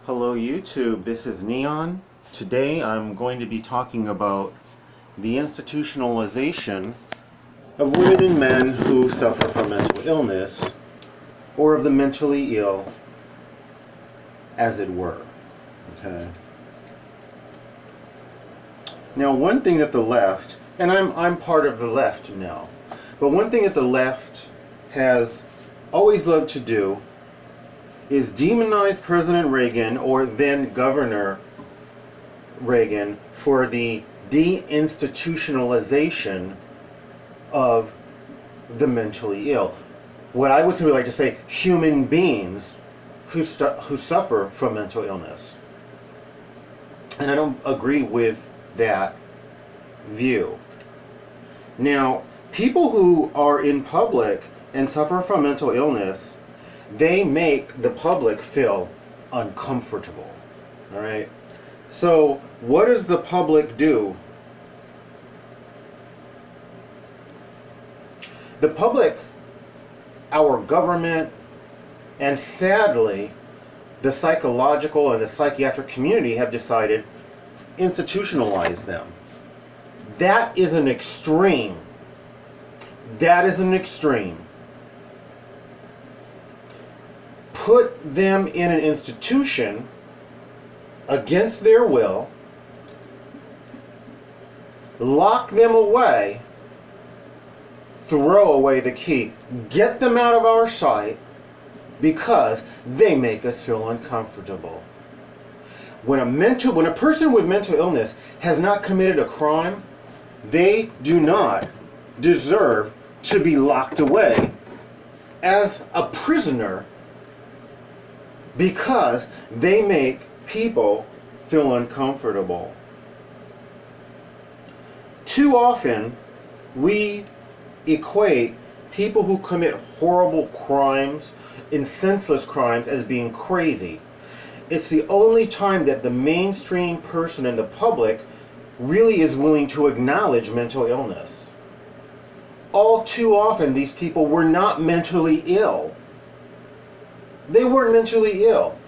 Hello YouTube, this is Neon. Today I'm going to be talking about the institutionalization of women and men who suffer from mental illness, or of the mentally ill, as it were. Okay. Now, one thing that the left, and I'm part of the left now, but one thing that the left has always loved to do is demonize President Reagan, or then Governor Reagan, for the deinstitutionalization of the mentally ill. What I would simply like to say, human beings who suffer from mental illness. And I don't agree with that view. Now, people who are in public and suffer from mental illness, they make the public feel uncomfortable. All right? So, what does the public do? The public, our government, and sadly, the psychological and the psychiatric community have decided institutionalize them. That is an extreme. That is an extreme. Put them in an institution against their will, lock them away, throw away the key, get them out of our sight because they make us feel uncomfortable. When a person with mental illness has not committed a crime, they do not deserve to be locked away as a prisoner because they make people feel uncomfortable. Too often, we equate people who commit horrible crimes and senseless crimes as being crazy. It's the only time that the mainstream person in the public really is willing to acknowledge mental illness. All too often, these people were not mentally ill. They weren't mentally ill.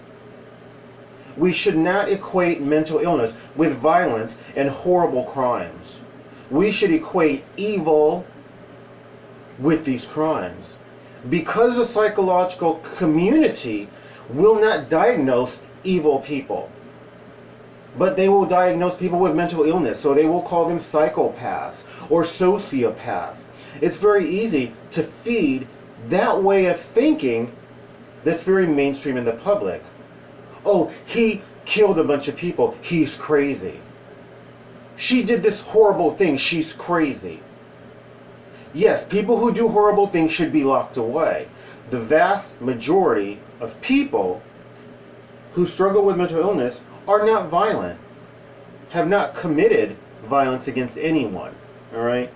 We should not equate mental illness with violence and horrible crimes. We should equate evil with these crimes. Because the psychological community will not diagnose evil people, but they will diagnose people with mental illness, so they will call them psychopaths or sociopaths. It's very easy to feed that way of thinking that's very mainstream in the public. Oh, he killed a bunch of people, he's crazy. She did this horrible thing, she's crazy. Yes, people who do horrible things should be locked away. The vast majority of people who struggle with mental illness are not violent, have not committed violence against anyone. All right?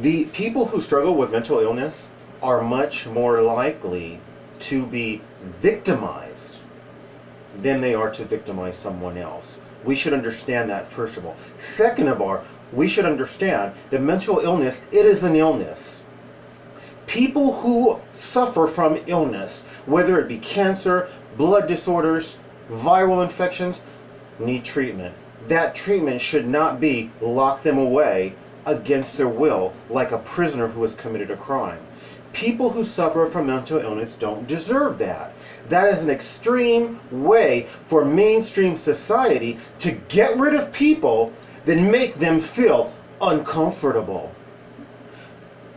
The people who struggle with mental illness are much more likely to be victimized than they are to victimize someone else. We should understand that, first of all. Second of all, we should understand that mental illness, it is an illness. People who suffer from illness, whether it be cancer, blood disorders, viral infections, need treatment. That treatment should not be lock them away against their will, like a prisoner who has committed a crime. People who suffer from mental illness don't deserve that. That is an extreme way for mainstream society to get rid of people that make them feel uncomfortable.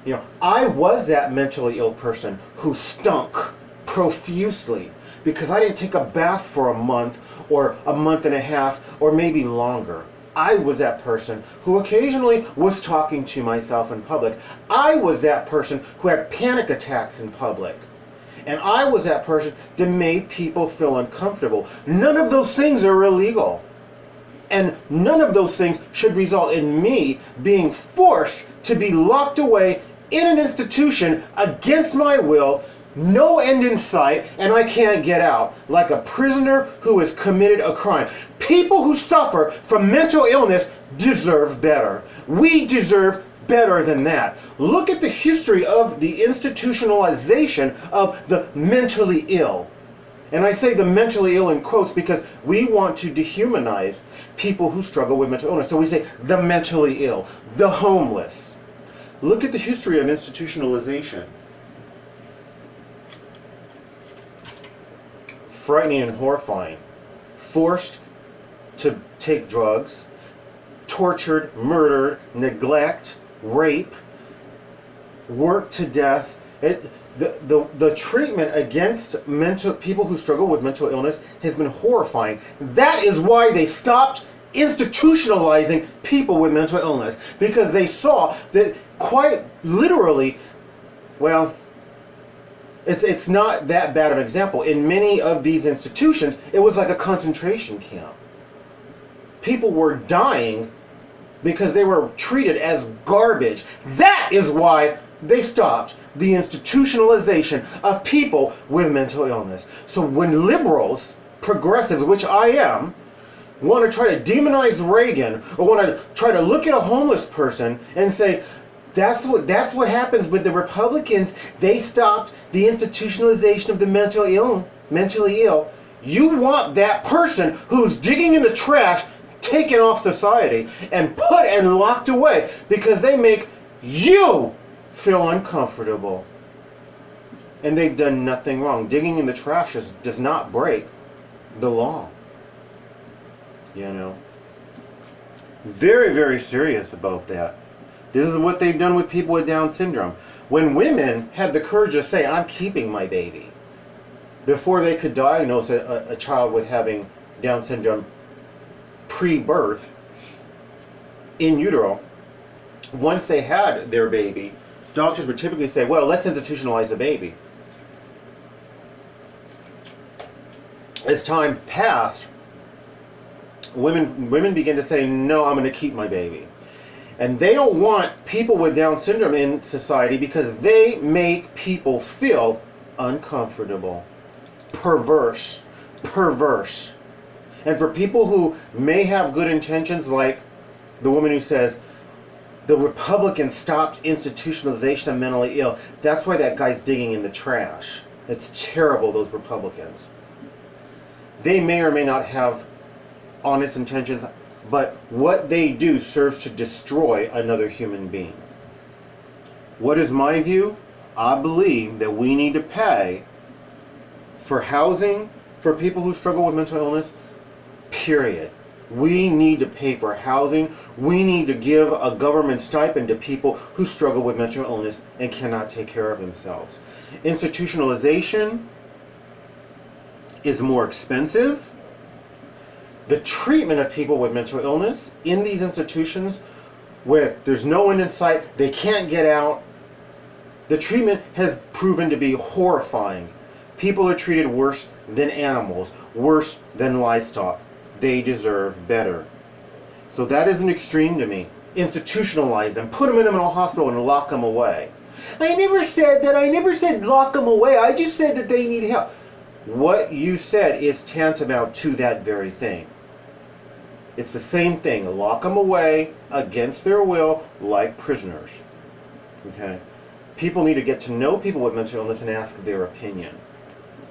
You know, I was that mentally ill person who stunk profusely because I didn't take a bath for a month or a month and a half or maybe longer. I was that person who occasionally was talking to myself in public. I was that person who had panic attacks in public. And I was that person that made people feel uncomfortable. None of those things are illegal. And none of those things should result in me being forced to be locked away in an institution against my will no end in sight, and I can't get out, like a prisoner who has committed a crime. People who suffer from mental illness deserve better. We deserve better than that. Look at the history of the institutionalization of the mentally ill. And I say the mentally ill in quotes because we want to dehumanize people who struggle with mental illness. So we say the mentally ill, the homeless. Look at the history of institutionalization. Frightening and horrifying. Forced to take drugs, tortured, murdered, neglect, rape, worked to death. The treatment against people who struggle with mental illness has been horrifying. That is why they stopped institutionalizing people with mental illness, because they saw that quite literally, well, it's not that bad of an example. In many of these institutions, it was like a concentration camp. People were dying because they were treated as garbage. That is why they stopped the institutionalization of people with mental illness. So when liberals, progressives, which I am, want to try to demonize Reagan, or want to try to look at a homeless person and say, that's what happens with the Republicans, they stopped the institutionalization of the mentally ill. You want that person who's digging in the trash taken off society and put and locked away because they make you feel uncomfortable. And they've done nothing wrong. Digging in the trash does not break the law. You know? Very, very serious about that. This is what they've done with people with Down syndrome. When women had the courage to say, I'm keeping my baby, before they could diagnose a child with having Down syndrome pre-birth, in utero, once they had their baby, doctors would typically say, well, let's institutionalize the baby. As time passed, women begin to say, no, I'm going to keep my baby. And they don't want people with Down syndrome in society because they make people feel uncomfortable, perverse. And for people who may have good intentions, like the woman who says, the Republicans stopped institutionalization of mentally ill, that's why that guy's digging in the trash. It's terrible, those Republicans. They may or may not have honest intentions, but what they do serves to destroy another human being. What is my view? I believe that we need to pay for housing for people who struggle with mental illness, period. We need to pay for housing. We need to give a government stipend to people who struggle with mental illness and cannot take care of themselves. Institutionalization is more expensive. The treatment of people with mental illness in these institutions where there's no end in sight, they can't get out, the treatment has proven to be horrifying. People are treated worse than animals, worse than livestock. They deserve better. So that is an extreme to me. Institutionalize them, put them in a mental hospital and lock them away. I never said that. I never said lock them away. I just said that they need help. What you said is tantamount to that very thing. It's the same thing. Lock them away against their will like prisoners. Okay? People need to get to know people with mental illness and ask their opinion.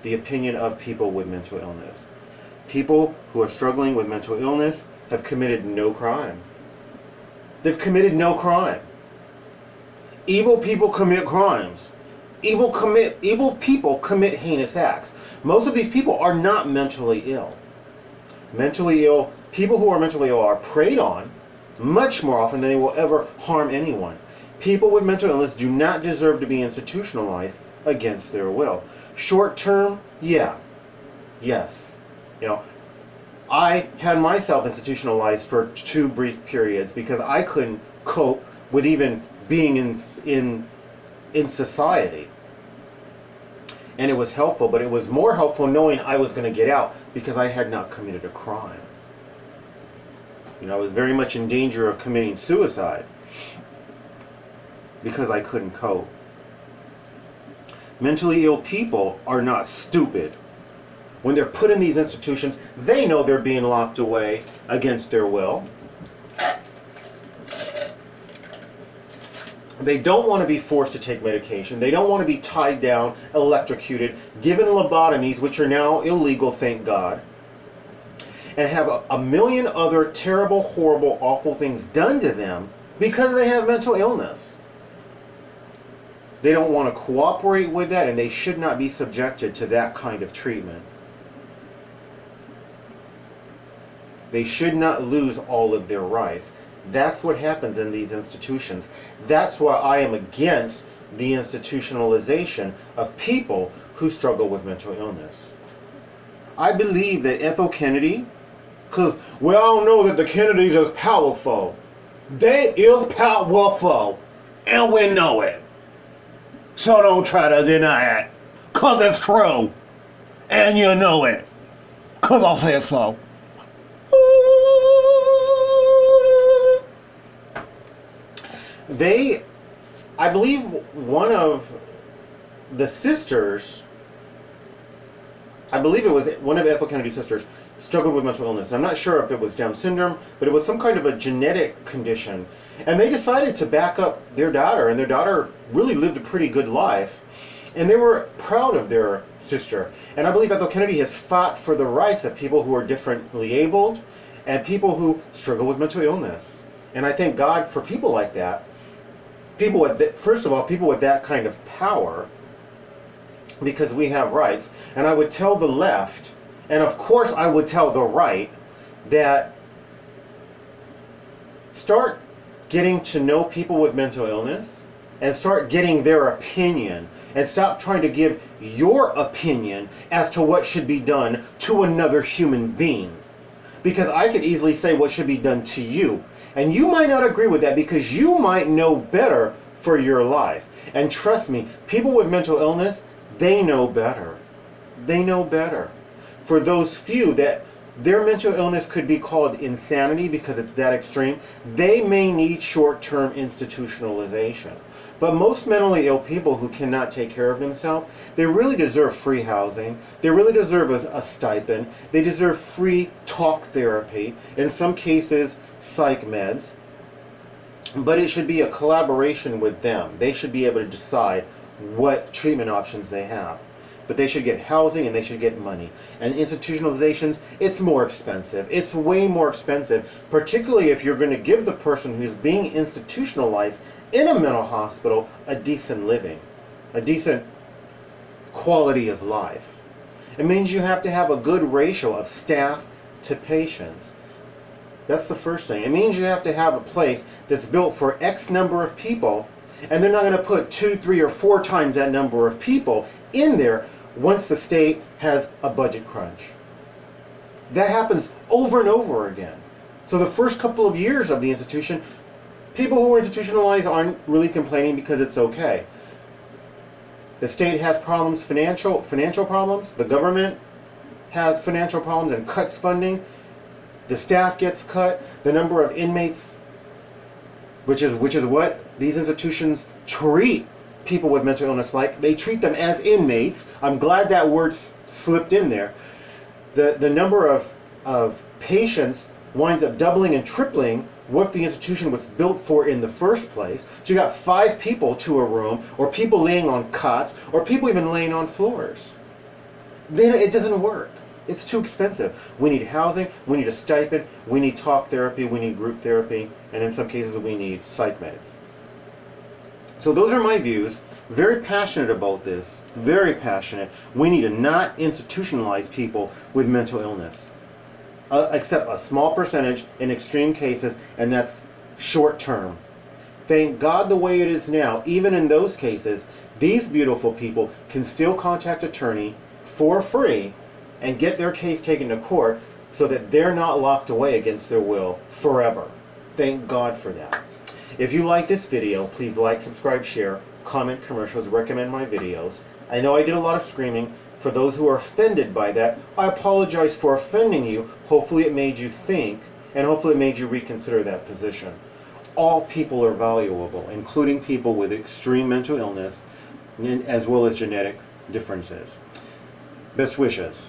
The opinion of people with mental illness. People who are struggling with mental illness have committed no crime. They've committed no crime. Evil people commit crimes. Evil people commit heinous acts. Most of these people are not mentally ill. Mentally ill, people who are mentally ill are preyed on much more often than they will ever harm anyone. People with mental illness do not deserve to be institutionalized against their will. Short term, yeah. Yes. You know, I had myself institutionalized for 2 brief periods because I couldn't cope with even being in society. And it was helpful, but it was more helpful knowing I was going to get out because I had not committed a crime. You know, I was very much in danger of committing suicide because I couldn't cope. mentally ill people are not stupid. When they're put in these institutions, they know they're being locked away against their will. They don't want to be forced to take medication. They don't want to be tied down, electrocuted, given lobotomies, which are now illegal, thank God, and have a million other terrible, horrible, awful things done to them because they have mental illness. They don't want to cooperate with that, and they should not be subjected to that kind of treatment. They should not lose all of their rights. That's what happens in these institutions. That's why I am against the institutionalization of people who struggle with mental illness. I believe that Ethel Kennedy, because we all know that the Kennedys is powerful. They is powerful, and we know it. So don't try to deny it, because it's true, and you know it, because I said so. I believe one of the sisters, I believe it was one of Ethel Kennedy's sisters, struggled with mental illness. I'm not sure if it was Down syndrome, but it was some kind of a genetic condition. And they decided to back up their daughter, and their daughter really lived a pretty good life. And they were proud of their sister. And I believe Ethel Kennedy has fought for the rights of people who are differently abled and people who struggle with mental illness. And I thank God for people like that. People with, first of all, people with that kind of power, because we have rights. And I would tell the left, and of course I would tell the right, that start getting to know people with mental illness and start getting their opinion, and stop trying to give your opinion as to what should be done to another human being. Because I could easily say what should be done to you, and you might not agree with that because you might know better for your life. And trust me, people with mental illness, they know better. They know better. For those few that their mental illness could be called insanity because it's that extreme, they may need short-term institutionalization. But most mentally ill people who cannot take care of themselves, they really deserve free housing. They really deserve a stipend. They deserve free talk therapy. In some cases, psych meds. But it should be a collaboration with them. They should be able to decide what treatment options they have. But they should get housing and they should get money. And institutionalizations, it's more expensive. It's way more expensive, particularly if you're going to give the person who's being institutionalized in a mental hospital a decent living, a decent quality of life. It means you have to have a good ratio of staff to patients. That's the first thing. It means you have to have a place that's built for X number of people, and they're not going to put 2, 3, or 4 times that number of people in there once the state has a budget crunch. That happens over and over again. So the first couple of years of the institution, people who are institutionalized aren't really complaining because it's okay. The state has problems, financial problems. The government has financial problems and cuts funding. The staff gets cut. The number of inmates, which is what these institutions treat people with mental illness like. They treat them as inmates. I'm glad that word slipped in there. The number of patients winds up doubling and tripling what the institution was built for in the first place. So you got 5 people to a room, or people laying on cots, or people even laying on floors. Then it doesn't work. It's too expensive. We need housing, we need a stipend, we need talk therapy, we need group therapy, and in some cases we need psych meds. So those are my views. Very passionate about this. Very passionate. We need to not institutionalize people with mental illness. Except a small percentage in extreme cases, and that's short term. Thank God the way it is now, even in those cases, these beautiful people can still contact attorney for free and get their case taken to court so that they're not locked away against their will forever. Thank God for that. If you like this video, please like, subscribe, share, comment, commercials, recommend my videos. I know I did a lot of screaming. For those who are offended by that, I apologize for offending you. Hopefully it made you think, and hopefully it made you reconsider that position. All people are valuable, including people with extreme mental illness, as well as genetic differences. Best wishes.